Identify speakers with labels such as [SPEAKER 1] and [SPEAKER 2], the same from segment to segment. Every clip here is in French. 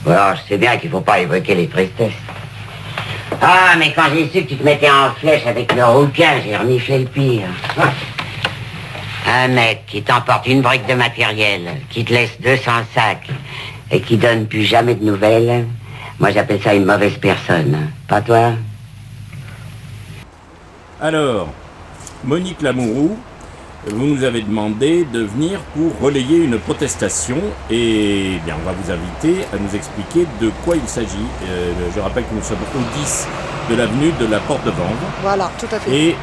[SPEAKER 1] Alors, je sais bien qu'il faut pas évoquer les tristesses. Ah, mais quand j'ai su que tu te mettais en flèche avec le rouquin, j'ai reniflé le pire. Un mec qui t'emporte une brique de matériel, qui te laisse 200 sacs et qui donne plus jamais de nouvelles, moi j'appelle ça une mauvaise personne. Pas toi?
[SPEAKER 2] Alors, Monique Lamourou, vous nous avez demandé de venir pour relayer une protestation et bien, on va vous inviter à nous expliquer de quoi il s'agit. Je rappelle que nous sommes au 10 de l'avenue de la Porte de Vanves.
[SPEAKER 3] Voilà, tout à fait.
[SPEAKER 2] Et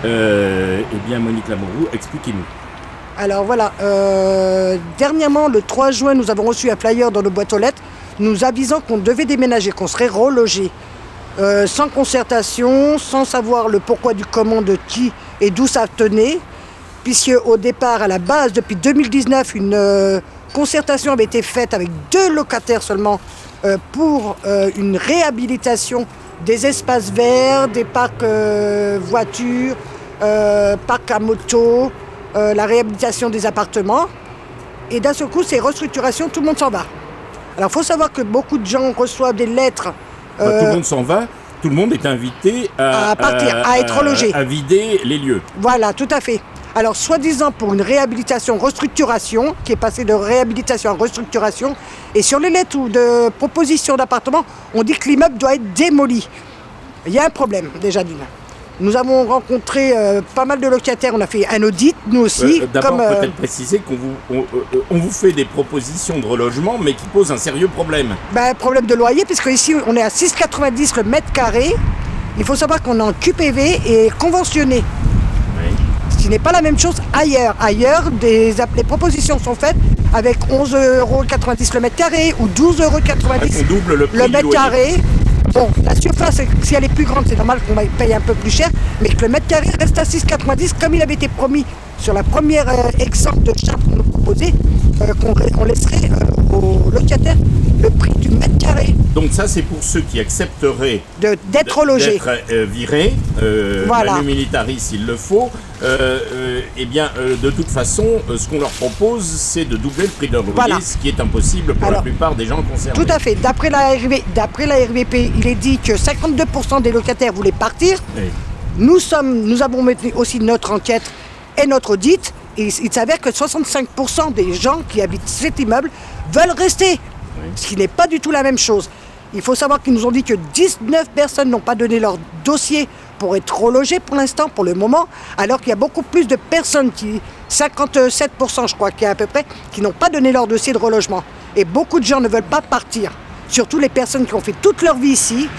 [SPEAKER 2] bien, Monique Lamourou, expliquez-nous.
[SPEAKER 3] Alors voilà, dernièrement, le 3 juin, nous avons reçu un flyer dans nos boîtes aux lettres nous avisant qu'on devait déménager, qu'on serait relogé. Sans concertation, sans savoir le pourquoi du comment de qui et d'où ça tenait. Puisque au départ, à la base, depuis 2019, une concertation avait été faite avec 2 locataires seulement pour une réhabilitation des espaces verts, des parcs voitures, parcs à moto, la réhabilitation des appartements. Et d'un seul coup, ces restructurations, tout le monde s'en va. Alors il faut savoir que beaucoup de gens reçoivent des lettres.
[SPEAKER 2] Tout le monde s'en va, tout le monde est invité
[SPEAKER 3] à partir, à être logé.
[SPEAKER 2] À vider les lieux.
[SPEAKER 3] Voilà, tout à fait. Alors, soi-disant pour une réhabilitation, restructuration, qui est passée de réhabilitation à restructuration, et sur les lettres ou de propositions d'appartement, on dit que l'immeuble doit être démoli. Il y a un problème, déjà d'une. Nous avons rencontré pas mal de locataires, on a fait un audit, nous aussi.
[SPEAKER 2] D'abord, peut-être préciser qu'on vous fait des propositions de relogement, mais qui posent un sérieux problème.
[SPEAKER 3] Problème de loyer, puisque ici, on est à 6,90 le mètre carré. Il faut savoir qu'on est en QPV et conventionné. Ce qui n'est pas la même chose ailleurs. Ailleurs, les propositions sont faites avec 11,90 € le mètre carré ou 12,90 € le mètre carré. Bon, la surface, si elle est plus grande, c'est normal qu'on paye un peu plus cher, mais que le mètre carré reste à 6,90 € comme il avait été promis sur la première exemple de charte qu'on nous proposait, qu'on laisserait aux locataires le prix du mètre carré.
[SPEAKER 2] Donc ça, c'est pour ceux qui accepteraient
[SPEAKER 3] d'être logés,
[SPEAKER 2] d'être virés,
[SPEAKER 3] voilà.
[SPEAKER 2] Manu militari s'il le faut. De toute façon, ce qu'on leur propose, c'est de doubler le prix de leur loyer, voilà. Ce qui est impossible pour la plupart des gens concernés.
[SPEAKER 3] Tout à fait. D'après la RVP, il est dit que 52% des locataires voulaient partir. Oui. Nous avons mené aussi notre enquête et notre audit. Et il s'avère que 65% des gens qui habitent cet immeuble veulent rester. Oui. Ce qui n'est pas du tout la même chose. Il faut savoir qu'ils nous ont dit que 19 personnes n'ont pas donné leur dossier pour être relogées pour l'instant, pour le moment, alors qu'il y a beaucoup plus de personnes, 57% je crois qu'il y a à peu près, qui n'ont pas donné leur dossier de relogement. Et beaucoup de gens ne veulent pas partir. Surtout les personnes qui ont fait toute leur vie ici,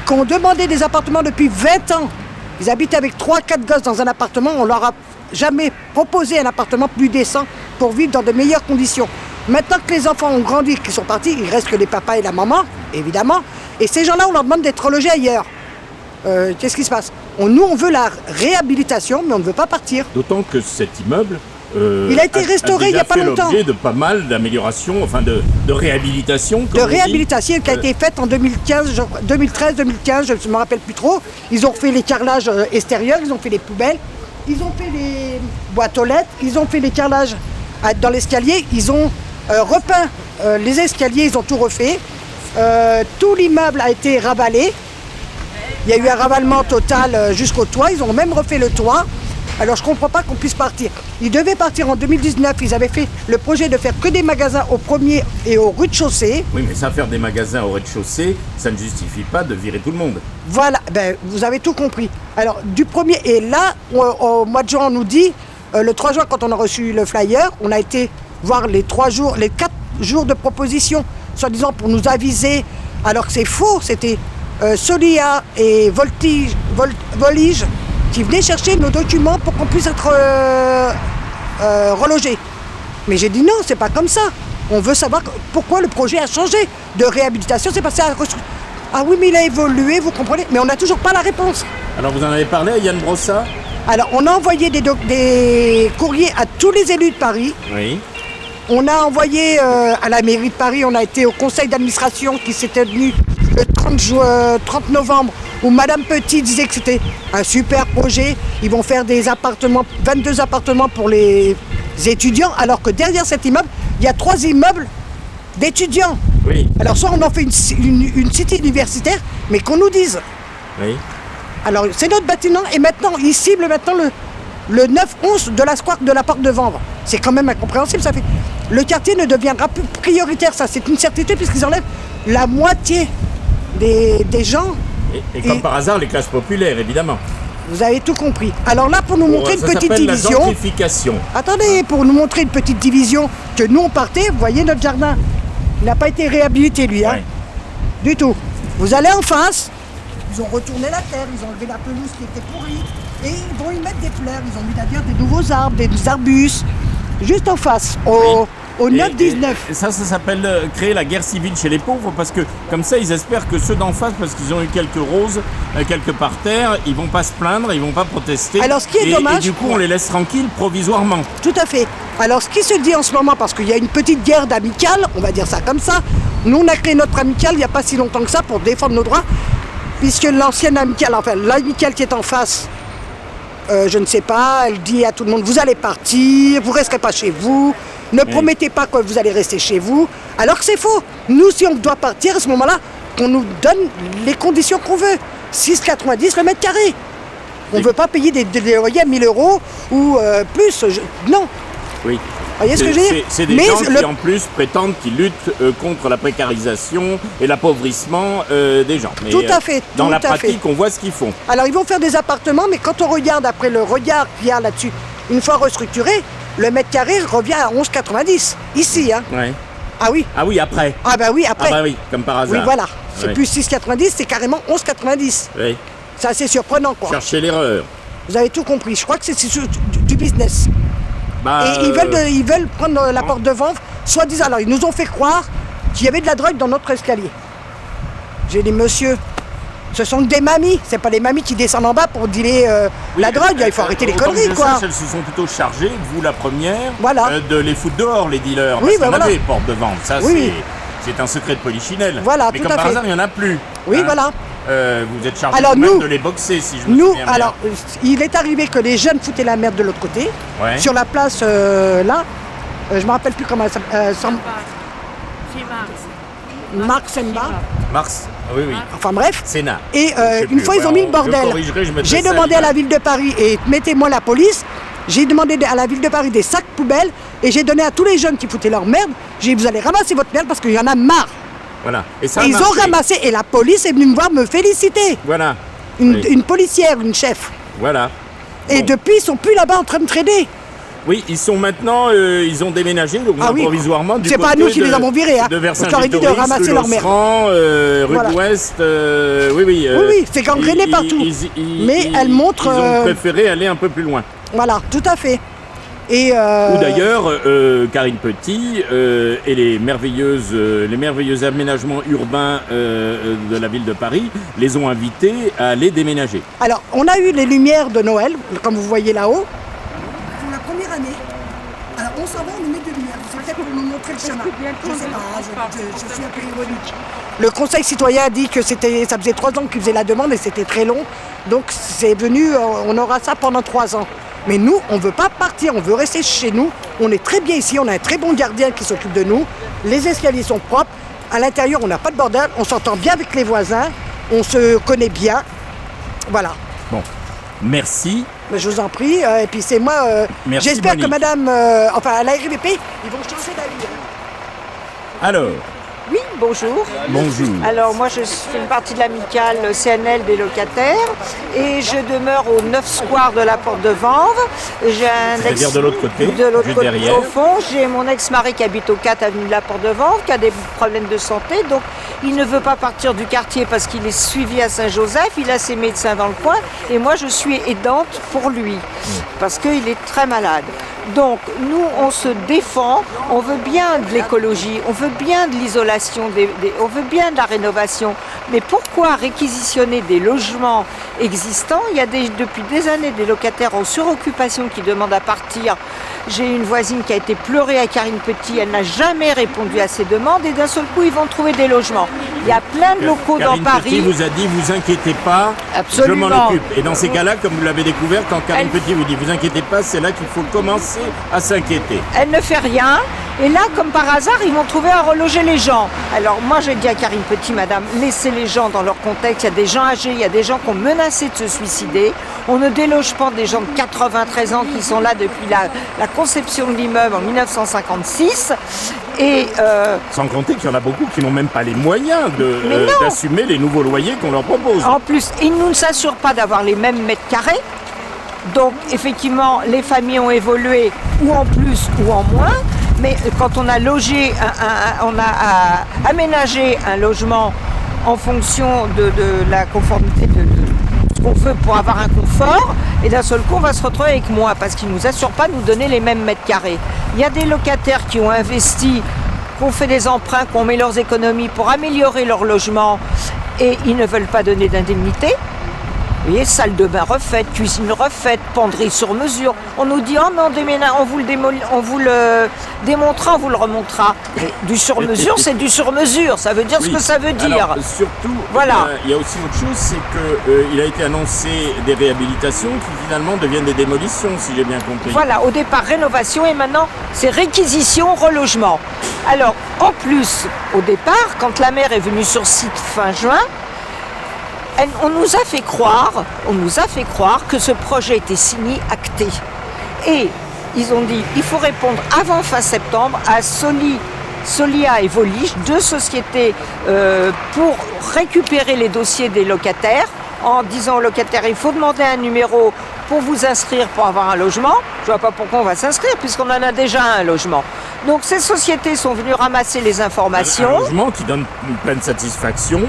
[SPEAKER 3] qui ont demandé des appartements depuis 20 ans. Ils habitent avec 3-4 gosses dans un appartement, on leur a jamais proposé un appartement plus décent pour vivre dans de meilleures conditions. Maintenant que les enfants ont grandi, qu'ils sont partis, il reste que les papas et la maman, évidemment. Et ces gens-là, on leur demande d'être relogés ailleurs. Qu'est-ce qui se passe? Nous, on veut la réhabilitation, mais on ne veut pas partir.
[SPEAKER 2] D'autant que cet immeuble
[SPEAKER 3] il a été restauré il n'y a pas longtemps.
[SPEAKER 2] Il a fait l'objet de pas mal d'améliorations, enfin de réhabilitation.
[SPEAKER 3] De réhabilitation qui a été faite en 2015, 2013-2015, je ne me rappelle plus trop. Ils ont fait les carrelages extérieurs, ils ont fait les poubelles, ils ont fait les boîtes aux lettres, ils ont fait les carrelages dans l'escalier, ils ont repeint les escaliers, ils ont tout refait. Tout l'immeuble a été ravalé. Il y a eu un ravalement total jusqu'au toit. Ils ont même refait le toit. Alors je ne comprends pas qu'on puisse partir. Ils devaient partir en 2019. Ils avaient fait le projet de faire que des magasins au premier et au rez-de-chaussée.
[SPEAKER 2] Oui, mais ça, faire des magasins au rez-de-chaussée, ça ne justifie pas de virer tout le monde.
[SPEAKER 3] Voilà, vous avez tout compris. Alors du premier, et là, au mois de juin, on nous dit, le 3 juin, quand on a reçu le flyer, on a été voir les 4 jours de proposition, soi-disant pour nous aviser, alors que c'est faux, c'était Solia et Volige qui venaient chercher nos documents pour qu'on puisse être relogés. Mais j'ai dit non, c'est pas comme ça. On veut savoir pourquoi le projet a changé de réhabilitation, c'est passé à restructuration. Ah oui, mais il a évolué, vous comprenez? Mais on n'a toujours pas la réponse.
[SPEAKER 2] Alors vous en avez parlé à Yann Brossa?
[SPEAKER 3] Alors on a envoyé des courriers à tous les élus de Paris.
[SPEAKER 2] Oui.
[SPEAKER 3] On a envoyé à la mairie de Paris, on a été au conseil d'administration qui s'était tenu le 30 novembre, où Madame Petit disait que c'était un super projet. Ils vont faire des appartements, 22 appartements pour les étudiants, alors que derrière cet immeuble, il y a 3 immeubles d'étudiants.
[SPEAKER 2] Oui.
[SPEAKER 3] Alors soit on en fait une cité universitaire, mais qu'on nous dise.
[SPEAKER 2] Oui.
[SPEAKER 3] Alors c'est notre bâtiment et maintenant, ils ciblent maintenant le 9-11 de la square de la porte de Vanves. C'est quand même incompréhensible, ça fait. Le quartier ne deviendra plus prioritaire, ça c'est une certitude puisqu'ils enlèvent la moitié des gens.
[SPEAKER 2] Et comme par hasard, les classes populaires, évidemment.
[SPEAKER 3] Vous avez tout compris. Alors là, pour nous montrer une petite division.
[SPEAKER 2] La gentrification.
[SPEAKER 3] Attendez, pour nous montrer une petite division que nous on partait, vous voyez notre jardin. Il n'a pas été réhabilité lui, hein.
[SPEAKER 2] Ouais.
[SPEAKER 3] Du tout. Vous allez en face, ils ont retourné la terre, ils ont enlevé la pelouse qui était pourrie et ils vont y mettre des fleurs. Ils ont mis d'ailleurs des nouveaux arbres, des arbustes, juste en face, au 9-19.
[SPEAKER 2] Et ça s'appelle créer la guerre civile chez les pauvres parce que comme ça ils espèrent que ceux d'en face, parce qu'ils ont eu quelques roses quelque par terre, ils vont pas se plaindre, ils vont pas protester.
[SPEAKER 3] Alors ce qui est dommage,
[SPEAKER 2] et du coup on les laisse tranquilles provisoirement.
[SPEAKER 3] Tout à fait. Alors ce qui se dit en ce moment, parce qu'il y a une petite guerre d'amicale, on va dire ça comme ça, nous on a créé notre amicale il n'y a pas si longtemps que ça pour défendre nos droits, puisque l'ancienne amicale, enfin l'amicale qui est en face, je ne sais pas, elle dit à tout le monde, vous allez partir, vous ne resterez pas chez vous, ne promettez pas que vous allez rester chez vous, alors que c'est faux. Nous, si on doit partir à ce moment-là, qu'on nous donne les conditions qu'on veut. 6,90 le mètre carré. On ne veut pas payer des loyers à 1 000 € ou plus. Non.
[SPEAKER 2] Oui.
[SPEAKER 3] Vous voyez ce que je veux dire?
[SPEAKER 2] C'est des gens qui en plus prétendent qu'ils luttent contre la précarisation et l'appauvrissement des gens. Mais,
[SPEAKER 3] tout à fait.
[SPEAKER 2] Dans la pratique, on voit ce qu'ils font.
[SPEAKER 3] Alors ils vont faire des appartements, mais quand on regarde après le regard qu'il y a là-dessus, une fois restructuré, le mètre carré revient à 11,90. Ici, hein.
[SPEAKER 2] Ouais.
[SPEAKER 3] Ah oui.
[SPEAKER 2] Ah oui, après.
[SPEAKER 3] Ah bah oui, après.
[SPEAKER 2] Ah bah oui, comme par hasard.
[SPEAKER 3] Oui, voilà. C'est
[SPEAKER 2] Ouais.
[SPEAKER 3] plus 6,90, c'est carrément 11,90.
[SPEAKER 2] Oui.
[SPEAKER 3] C'est assez surprenant, quoi.
[SPEAKER 2] Cherchez l'erreur.
[SPEAKER 3] Vous avez tout compris. Je crois que c'est du business.
[SPEAKER 2] Bah,
[SPEAKER 3] Et ils veulent prendre la porte de Vanves, soi-disant. Alors, ils nous ont fait croire qu'il y avait de la drogue dans notre escalier. J'ai dit, monsieur, ce sont des mamies. C'est pas les mamies qui descendent en bas pour dealer la drogue. Il faut arrêter les conneries, quoi.
[SPEAKER 2] Elles se sont plutôt chargées, vous la première,
[SPEAKER 3] Voilà.
[SPEAKER 2] de les foutre dehors, les dealers.
[SPEAKER 3] Oui,
[SPEAKER 2] parce
[SPEAKER 3] bah
[SPEAKER 2] qu'on
[SPEAKER 3] voilà.
[SPEAKER 2] avait porte de vente. Ça,
[SPEAKER 3] Oui.
[SPEAKER 2] c'est un secret de polichinelle.
[SPEAKER 3] Voilà,
[SPEAKER 2] mais
[SPEAKER 3] tout
[SPEAKER 2] comme
[SPEAKER 3] à
[SPEAKER 2] par
[SPEAKER 3] fait.
[SPEAKER 2] hasard, il n'y en a plus.
[SPEAKER 3] Oui, voilà.
[SPEAKER 2] Vous êtes chargé
[SPEAKER 3] Alors,
[SPEAKER 2] même
[SPEAKER 3] nous-
[SPEAKER 2] de les boxer, si je me
[SPEAKER 3] Nous,
[SPEAKER 2] souviens bien.
[SPEAKER 3] alors, il est arrivé que les jeunes foutaient la merde de l'autre côté,
[SPEAKER 2] Ouais.
[SPEAKER 3] sur la place là. Je me rappelle plus comment elle s'appelle. Marc Semba.
[SPEAKER 2] Mars, oui, oui.
[SPEAKER 3] Enfin bref.
[SPEAKER 2] Sénat.
[SPEAKER 3] Et
[SPEAKER 2] Je sais
[SPEAKER 3] une
[SPEAKER 2] plus.
[SPEAKER 3] fois, ils ont mis le
[SPEAKER 2] Je
[SPEAKER 3] bordel.
[SPEAKER 2] corrigerai, je mettrai
[SPEAKER 3] J'ai
[SPEAKER 2] ça
[SPEAKER 3] demandé à la
[SPEAKER 2] l'image.
[SPEAKER 3] ville de Paris, et mettez-moi la police. J'ai demandé à la ville de Paris des sacs poubelles, et j'ai donné à tous les jeunes qui foutaient leur merde. J'ai dit, vous allez ramasser votre merde parce qu'il y en a marre.
[SPEAKER 2] Voilà. Et ça a
[SPEAKER 3] Et ils ont
[SPEAKER 2] marché.
[SPEAKER 3] ramassé, et la police est venue me voir me féliciter.
[SPEAKER 2] Voilà.
[SPEAKER 3] Une,
[SPEAKER 2] Oui.
[SPEAKER 3] une policière, une chef.
[SPEAKER 2] Voilà.
[SPEAKER 3] Et
[SPEAKER 2] Bon.
[SPEAKER 3] depuis, ils sont plus là-bas en train de trader.
[SPEAKER 2] Oui, ils sont maintenant, ils ont déménagé, donc
[SPEAKER 3] Ah oui.
[SPEAKER 2] provisoirement du
[SPEAKER 3] C'est pas
[SPEAKER 2] côté
[SPEAKER 3] nous qui les avons virés, hein.
[SPEAKER 2] de
[SPEAKER 3] Je leur ai dit de
[SPEAKER 2] Vercingétorix,
[SPEAKER 3] ramasser
[SPEAKER 2] rue
[SPEAKER 3] leur merde.
[SPEAKER 2] Losserand, rue
[SPEAKER 3] Voilà.
[SPEAKER 2] de l'Ouest, oui, oui.
[SPEAKER 3] Oui, c'est gangréné partout. Mais elle montre,
[SPEAKER 2] Ils ont préféré aller un peu plus loin.
[SPEAKER 3] Voilà, tout à fait. Et
[SPEAKER 2] Ou d'ailleurs, Karine Petit et les merveilleux aménagements urbains de la ville de Paris les ont invités à aller déménager.
[SPEAKER 3] alors, on a eu les lumières de Noël, comme vous voyez là-haut. Pour la première année. Alors, on s'en va, on nous met des lumières. C'est peut-être pour nous montrer le chemin. Je sais pas, je suis un peu ironique. Le Conseil citoyen a dit que ça faisait 3 ans qu'ils faisaient la demande et c'était très long. Donc, c'est venu, on aura ça pendant 3 ans. Mais nous, on ne veut pas partir, on veut rester chez nous. On est très bien ici, on a un très bon gardien qui s'occupe de nous. Les escaliers sont propres. À l'intérieur, on n'a pas de bordel. On s'entend bien avec les voisins. On se connaît bien. Voilà.
[SPEAKER 2] Bon, merci.
[SPEAKER 3] Mais je vous en prie. Et puis c'est moi.
[SPEAKER 2] Merci,
[SPEAKER 3] J'espère que
[SPEAKER 2] Monique.
[SPEAKER 3] madame. Enfin, à la RVP, ils vont changer d'avis.
[SPEAKER 2] Alors,
[SPEAKER 4] Oui, bonjour.
[SPEAKER 2] bonjour.
[SPEAKER 4] Alors moi je fais une partie de l'amicale CNL des locataires et je demeure au 9 square de la Porte de Vanves. J'ai un
[SPEAKER 2] C'est-à-dire de l'autre côté,
[SPEAKER 4] de l'autre
[SPEAKER 2] juste
[SPEAKER 4] côté
[SPEAKER 2] derrière.
[SPEAKER 4] au fond. J'ai mon ex-mari qui habite au 4 avenue de la Porte de Vanves, qui a des problèmes de santé. Donc il ne veut pas partir du quartier parce qu'il est suivi à Saint-Joseph. Il a ses médecins dans le coin et moi je suis aidante pour lui parce qu'il est très malade. Donc nous on se défend, on veut bien de l'écologie, on veut bien de l'isolation, on veut bien de la rénovation. Mais pourquoi réquisitionner des logements existants? Il y a depuis des années des locataires en suroccupation qui demandent à partir. J'ai une voisine qui a été pleurée à Karine Petit, elle n'a jamais répondu à ces demandes et d'un seul coup ils vont trouver des logements. Il y a plein de locaux
[SPEAKER 2] Karine
[SPEAKER 4] dans Paris.
[SPEAKER 2] Petit vous a dit, vous inquiétez pas,
[SPEAKER 4] Absolument.
[SPEAKER 2] je m'en occupe. Et dans ces cas-là, comme vous l'avez découvert, quand Karine Petit vous dit, vous inquiétez pas, c'est là qu'il faut commencer. commencer à s'inquiéter.
[SPEAKER 4] Elle ne fait rien. Et là, comme par hasard, ils vont trouver à reloger les gens. Alors moi, j'ai dit à Karine Petit, madame, laissez les gens dans leur contexte. Il y a des gens âgés, il y a des gens qui ont menacé de se suicider. On ne déloge pas des gens de 93 ans qui sont là depuis la conception de l'immeuble en 1956. Et
[SPEAKER 2] sans compter qu'il y en a beaucoup qui n'ont même pas les moyens d'assumer les nouveaux loyers qu'on leur propose.
[SPEAKER 4] En plus, ils ne s'assurent pas d'avoir les mêmes mètres carrés. Donc, effectivement, les familles ont évolué, ou en plus ou en moins. Mais quand on a logé, on a aménagé un logement en fonction de la conformité de ce qu'on veut pour avoir un confort, et d'un seul coup, on va se retrouver avec moins, parce qu'ils ne nous assurent pas de nous donner les mêmes mètres carrés. Il y a des locataires qui ont investi, qui ont fait des emprunts, qui ont mis leurs économies pour améliorer leur logement, et ils ne veulent pas donner d'indemnité. Vous voyez, salle de bain refaite, cuisine refaite, penderie sur mesure. On nous dit, oh mais on vous le démontrera, on vous le remontera. Mais du sur-mesure, c'est du sur-mesure, ça veut dire ce que ça veut dire.
[SPEAKER 2] Alors, surtout,
[SPEAKER 4] voilà.
[SPEAKER 2] Il y a aussi autre chose, c'est qu'il a été annoncé des réhabilitations qui finalement deviennent des démolitions, si j'ai bien compris.
[SPEAKER 4] Voilà, au départ rénovation et maintenant c'est réquisition, relogement. Alors, en plus, au départ, quand la maire est venue sur site fin juin, on nous a fait croire que ce projet était signé, acté. Et ils ont dit, il faut répondre avant fin septembre à Solia et Volige, deux sociétés pour récupérer les dossiers des locataires, en disant aux locataires, il faut demander un numéro pour vous inscrire pour avoir un logement. Je ne vois pas pourquoi on va s'inscrire, puisqu'on en a déjà un logement. Donc ces sociétés sont venues ramasser les informations.
[SPEAKER 2] Un logement qui donne une pleine satisfaction,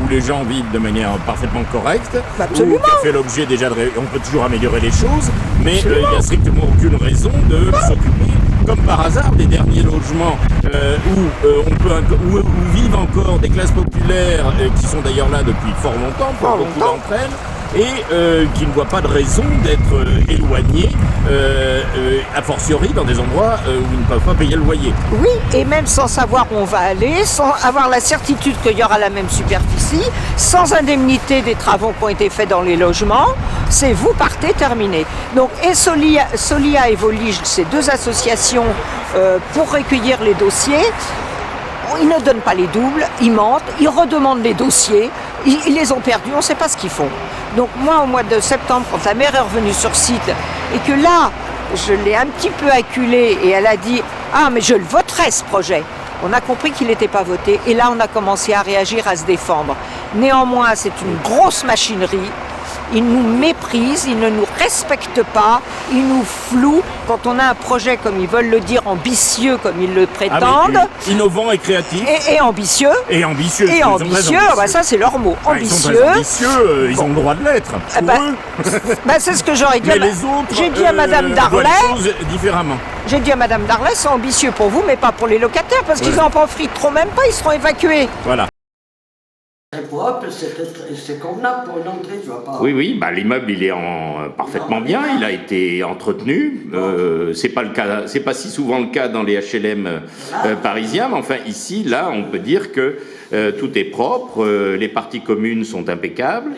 [SPEAKER 2] où les gens vivent de manière parfaitement correcte,
[SPEAKER 4] absolument.
[SPEAKER 2] Qui a fait l'objet déjà on peut toujours améliorer les choses, mais il n'y a strictement aucune raison de s'occuper, comme par hasard, des derniers logements où vivent encore des classes populaires qui sont d'ailleurs là depuis fort longtemps, pour beaucoup d'entre elles, et qui ne voient pas de raison d'être éloignés, a fortiori dans des endroits où ils ne peuvent pas payer le loyer.
[SPEAKER 4] Oui, et même sans savoir où on va aller, sans avoir la certitude qu'il y aura la même superficie, sans indemnité des travaux qui ont été faits dans les logements, c'est vous partez, terminé. Donc, et Solia et Volige, ces deux associations pour recueillir les dossiers, ils ne donnent pas les doubles, ils mentent, ils redemandent les dossiers, ils les ont perdus, on ne sait pas ce qu'ils font. Donc moi, au mois de septembre, quand la maire est revenue sur site, et que là, je l'ai un petit peu acculée, et elle a dit « Ah, mais je le voterai, ce projet !» On a compris qu'il n'était pas voté, et là, on a commencé à réagir, à se défendre. Néanmoins, c'est une grosse machinerie. Ils nous méprisent, ils ne nous respectent pas, ils nous flouent. Quand on a un projet, comme ils veulent le dire, ambitieux, comme ils le prétendent.
[SPEAKER 2] Innovant et créatif.
[SPEAKER 4] Et ambitieux.
[SPEAKER 2] Et ambitieux.
[SPEAKER 4] Et ambitieux, bah ça c'est leur mot. Ambitieux.
[SPEAKER 2] Ils ont le droit de l'être.
[SPEAKER 4] C'est ce que j'aurais dit.
[SPEAKER 2] Mais les autres,
[SPEAKER 4] j'ai dit à Madame Darley.
[SPEAKER 2] Différemment.
[SPEAKER 4] J'ai dit à Madame Darley, c'est ambitieux pour vous, mais pas pour les locataires, parce qu'ils n'en profiteront même pas, ils seront évacués.
[SPEAKER 2] Voilà.
[SPEAKER 5] C'est propre, c'est convenable pour une entrée, je vois pas.
[SPEAKER 2] Oui, l'immeuble il est parfaitement bien, il a été entretenu. C'est pas si souvent le cas dans les HLM parisiens, mais enfin ici, là, on peut dire que tout est propre, les parties communes sont impeccables,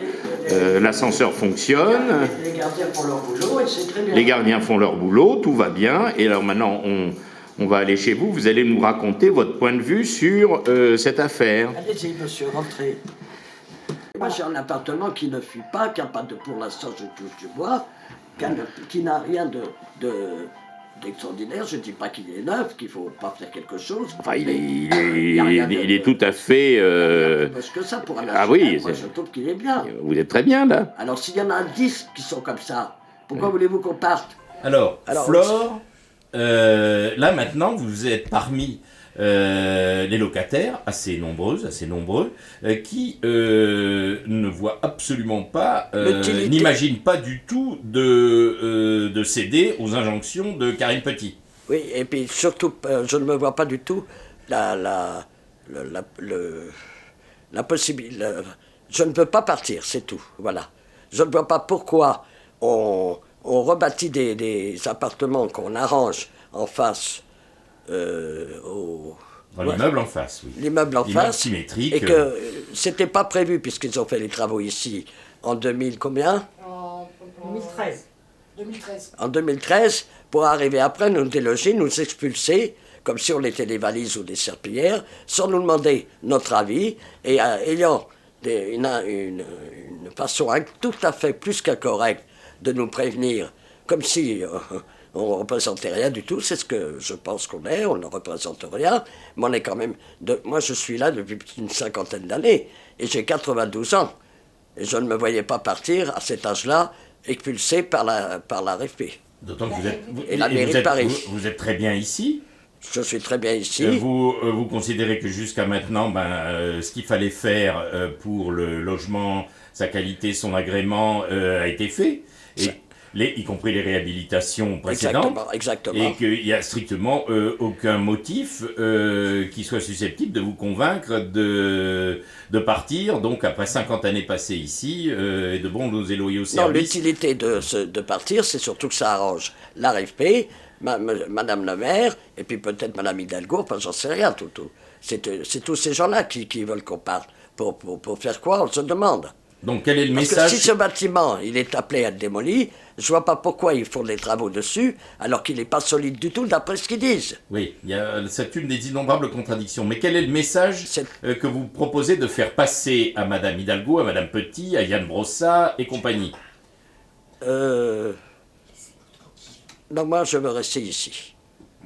[SPEAKER 2] l'ascenseur fonctionne.
[SPEAKER 5] Les gardiens font leur boulot et c'est très bien.
[SPEAKER 2] Les gardiens font leur boulot, tout va bien. Et alors maintenant, on va aller chez vous, vous allez nous raconter votre point de vue sur cette affaire.
[SPEAKER 5] Allez-y, monsieur, rentrez. Moi, j'ai un appartement qui ne fuit pas, qui n'a pas de, pour l'instant, je touche du bois, qui n'a rien d'extraordinaire. Je ne dis pas qu'il est neuf, qu'il ne faut pas faire quelque chose.
[SPEAKER 2] Enfin, il est tout à fait...
[SPEAKER 5] Parce que ça, pour un
[SPEAKER 2] Ah oui,
[SPEAKER 5] moi, je trouve qu'il est bien.
[SPEAKER 2] Vous êtes très bien, là.
[SPEAKER 5] Alors, s'il y en a 10 qui sont comme ça, pourquoi voulez-vous qu'on parte?
[SPEAKER 2] Alors Flore... là maintenant vous êtes parmi les locataires assez nombreux qui ne voient absolument pas, n'imaginent pas du tout de céder aux injonctions de Karine Petit.
[SPEAKER 5] Oui, et puis surtout, je ne me vois pas du tout la possibilité. Je ne peux pas partir, c'est tout. Voilà. Je ne vois pas pourquoi on rebâtit des appartements qu'on arrange en face
[SPEAKER 2] l'immeuble en face, oui.
[SPEAKER 5] L'immeuble en face.
[SPEAKER 2] Symétrique.
[SPEAKER 5] Et que c'était pas prévu, puisqu'ils ont fait les travaux ici en 2000 combien ?
[SPEAKER 3] En 2013.
[SPEAKER 5] En 2013, pour arriver après nous déloger, nous expulser, comme si on était des valises ou des serpillères, sans nous demander notre avis, et ayant une façon tout à fait plus qu'incorrecte de nous prévenir, comme si on ne représentait rien du tout. C'est ce que je pense qu'on est, on ne représente rien, mais on est quand même... Moi, je suis là depuis une 50aine d'années, et j'ai 92 ans, et je ne me voyais pas partir, à cet âge-là, expulsé par la RFP.
[SPEAKER 2] D'autant que vous êtes...
[SPEAKER 5] Et la mairie de Paris.
[SPEAKER 2] Vous êtes très bien ici.
[SPEAKER 5] Je suis très bien ici.
[SPEAKER 2] Vous considérez que jusqu'à maintenant, ce qu'il fallait faire pour le logement, sa qualité, son agrément a été fait, y compris les réhabilitations précédentes.
[SPEAKER 5] Exactement.
[SPEAKER 2] Et qu'il n'y a strictement aucun motif qui soit susceptible de vous convaincre de partir, donc après 50 années passées ici, et de bons et loyaux services.
[SPEAKER 5] Non, l'utilité de partir, c'est surtout que ça arrange l'ARFP, Madame la maire, et puis peut-être Madame Hidalgo, enfin j'en sais rien, tout. C'est tous ces gens-là qui veulent qu'on parte. Pour faire quoi, on se demande.
[SPEAKER 2] Donc quel est le
[SPEAKER 5] message?
[SPEAKER 2] message?
[SPEAKER 5] Parce que si ce bâtiment, il est appelé à être démoli, je vois pas pourquoi ils font des travaux dessus, alors qu'il n'est pas solide du tout, d'après ce qu'ils disent.
[SPEAKER 2] Oui, c'est une des innombrables contradictions. Mais quel est le message que vous proposez de faire passer à Madame Hidalgo, à Madame Petit, à Yann Brossat et compagnie?
[SPEAKER 5] Non, moi, je veux rester ici.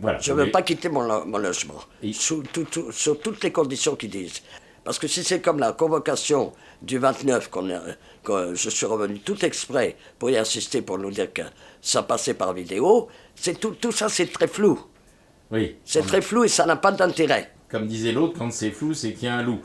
[SPEAKER 2] Voilà,
[SPEAKER 5] je ne veux pas quitter mon logement, sur toutes les conditions qu'ils disent. Parce que si c'est comme la convocation du 29, que je suis revenu tout exprès pour y assister, pour nous dire que ça passait par vidéo, tout ça, c'est très flou.
[SPEAKER 2] Oui.
[SPEAKER 5] C'est très flou et ça n'a pas d'intérêt.
[SPEAKER 2] Comme disait l'autre, quand c'est flou, c'est qu'il y a un loup.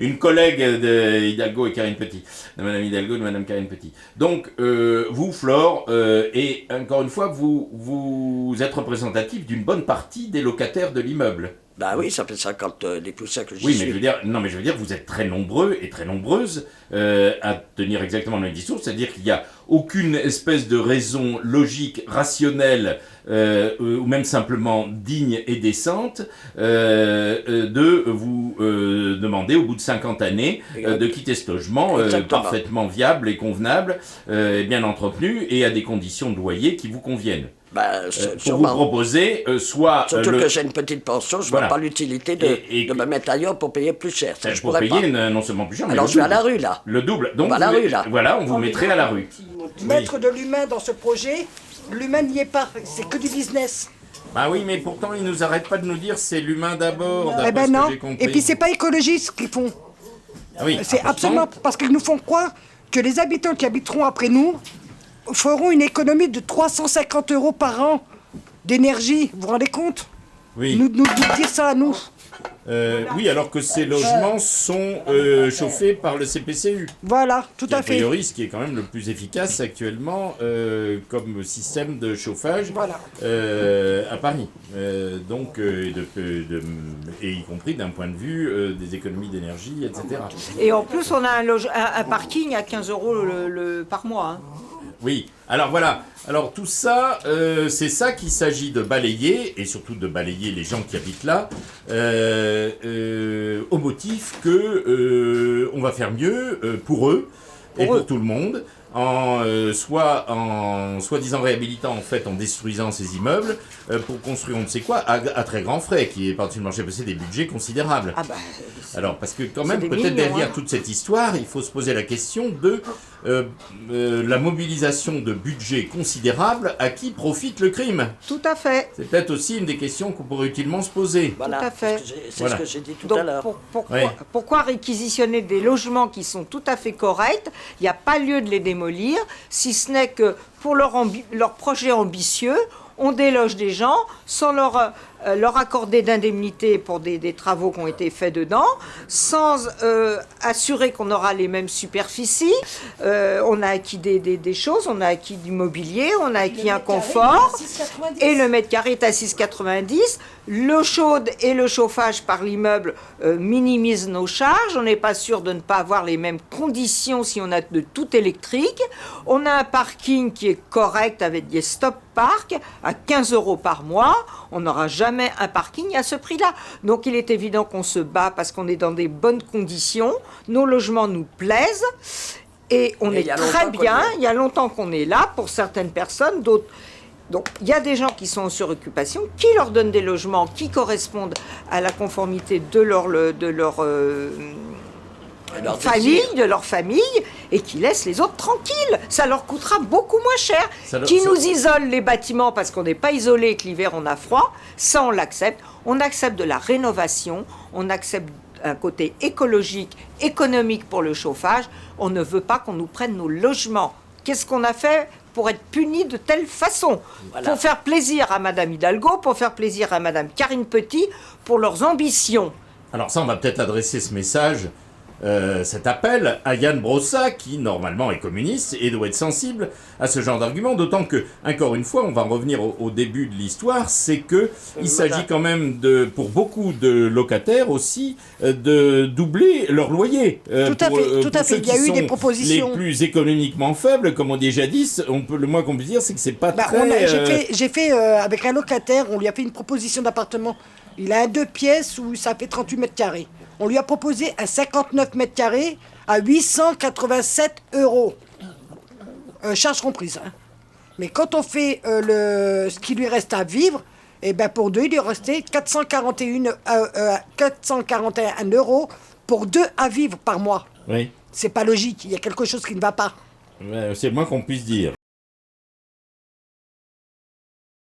[SPEAKER 2] Une collègue de Hidalgo et Karine Petit, de Madame Hidalgo et de Madame Karine Petit. Donc, vous, Flore, et encore une fois, vous êtes représentatif d'une bonne partie des locataires de l'immeuble.
[SPEAKER 5] Bah oui, ça fait 50 des poussières que j'y
[SPEAKER 2] suis.
[SPEAKER 5] Oui,
[SPEAKER 2] mais je veux dire, vous êtes très nombreux et très nombreuses à tenir exactement le même discours, c'est-à-dire qu'il n'y a aucune espèce de raison logique, rationnelle, ou même simplement digne et décente, de vous demander, au bout de 50 années, de quitter ce logement parfaitement viable et convenable, et bien entretenu, et à des conditions de loyer qui vous conviennent. Pour vous proposer soit...
[SPEAKER 5] Surtout que j'ai une petite pension, je ne vois pas l'utilité de me mettre ailleurs pour payer plus cher. Ça,
[SPEAKER 2] pour payer non seulement plus cher, mais
[SPEAKER 5] alors je vais à la rue, là.
[SPEAKER 2] Le double. Donc
[SPEAKER 5] on va à la rue, là.
[SPEAKER 2] Voilà, on vous mettrait à la rue.
[SPEAKER 3] Mettre de l'humain dans ce projet, l'humain n'y est pas, c'est que du business.
[SPEAKER 2] Bah oui, mais pourtant, ils nous arrêtent pas de nous dire c'est l'humain d'abord,
[SPEAKER 3] Eh ben non, et puis c'est pas écologiste ce qu'ils font.
[SPEAKER 2] Ah oui,
[SPEAKER 3] c'est absolument parce qu'ils nous font croire que les habitants qui habiteront après nous feront une économie de 350 € par an d'énergie. Vous vous rendez compte?
[SPEAKER 2] Oui.
[SPEAKER 3] Nous dire ça à nous.
[SPEAKER 2] Oui, alors que ces logements sont chauffés par le CPCU.
[SPEAKER 3] Voilà, tout à fait.
[SPEAKER 2] A priori, ce qui est quand même le plus efficace actuellement comme système de chauffage à Paris. Donc, et y compris d'un point de vue des économies d'énergie, etc.
[SPEAKER 4] Et en plus, on a un parking à 15 € par mois. Hein.
[SPEAKER 2] Oui, alors voilà. Alors tout ça, c'est ça qu'il s'agit de balayer, et surtout de balayer les gens qui habitent là, au motif que on va faire mieux pour eux et pour tout le monde, soit en soi-disant réhabilitant, en fait, en détruisant ces immeubles, pour construire on ne sait quoi, à très grands frais, qui est par-dessus le marché, c'est des budgets considérables.
[SPEAKER 4] Ah bah,
[SPEAKER 2] alors, parce que quand même, peut-être derrière toute cette histoire, il faut se poser la question de la mobilisation de budgets considérables, à qui profite le crime.
[SPEAKER 4] Tout à fait.
[SPEAKER 2] C'est peut-être aussi une des questions qu'on pourrait utilement se poser.
[SPEAKER 5] Voilà,
[SPEAKER 4] tout à fait.
[SPEAKER 5] C'est ce que j'ai dit tout à l'heure.
[SPEAKER 4] Pourquoi réquisitionner des logements qui sont tout à fait corrects? Il n'y a pas lieu de les démolir, si ce n'est que pour leur projet ambitieux, on déloge des gens sans leur accorder d'indemnité pour des travaux qui ont été faits dedans, sans assurer qu'on aura les mêmes superficies. On a acquis des choses, on a acquis du mobilier, on a acquis un confort, et le mètre carré est à 6,90. L'eau chaude et le chauffage par l'immeuble minimisent nos charges. On n'est pas sûr de ne pas avoir les mêmes conditions si on a de tout électrique. On a un parking qui est correct avec des stop park à 15 € par mois. On n'aura jamais un parking à ce prix-là. Donc il est évident qu'on se bat parce qu'on est dans des bonnes conditions. Nos logements nous plaisent. Et on est très bien. Il y a longtemps qu'on est là pour certaines personnes, d'autres. Donc il y a des gens qui sont en suroccupation, qui leur donnent des logements qui correspondent à la conformité de leur famille, et qui laissent les autres tranquilles. Ça leur coûtera beaucoup moins cher. Nous isole les bâtiments parce qu'on n'est pas isolé et que l'hiver on a froid, ça on l'accepte. On accepte de la rénovation, on accepte un côté écologique, économique pour le chauffage. On ne veut pas qu'on nous prenne nos logements. Qu'est-ce qu'on a fait pour être puni de telle façon? Pour faire plaisir à Madame Hidalgo, pour faire plaisir à Madame Karine Petit, pour leurs ambitions.
[SPEAKER 2] Alors ça, on va peut-être adresser ce message, cet appel à Yann Brossa, qui normalement est communiste et doit être sensible à ce genre d'argument, d'autant que, encore une fois, on va revenir au début de l'histoire, c'est que il s'agit quand même pour beaucoup de locataires aussi, de doubler leur loyer.
[SPEAKER 3] Tout à fait. Il y a eu des propositions.
[SPEAKER 2] Les plus économiquement faibles, comme on dit jadis, le moins qu'on puisse dire, c'est que c'est pas très...
[SPEAKER 3] J'ai fait avec un locataire, on lui a fait une proposition d'appartement. Il a un 2 pièces où ça fait 38 mètres carrés. On lui a proposé un 59 mètres carrés à 887 €. Charges comprises. Hein. Mais quand on fait ce qui lui reste à vivre, eh ben pour 2, il lui restait 441 € pour 2 à vivre par mois.
[SPEAKER 2] Oui.
[SPEAKER 3] C'est pas logique, il y a quelque chose qui ne va pas.
[SPEAKER 2] C'est le moins qu'on puisse dire.